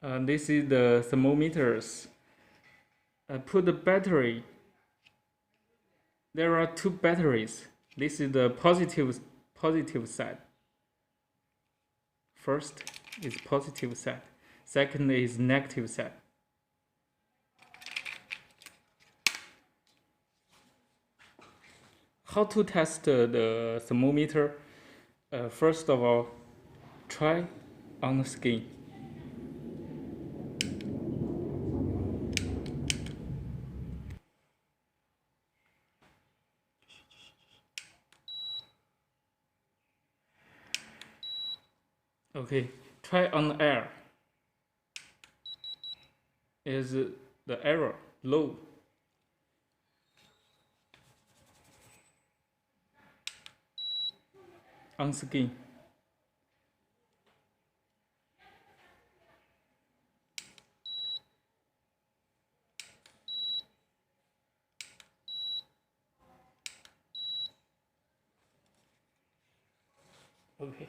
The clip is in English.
This is the thermometers. Put the battery. There are two batteries. This is the positive side. First is positive side. Second is negative side. How to test the thermometer? First of all, try on the skin. Okay, try on the air. Is the error low? On skin. Okay.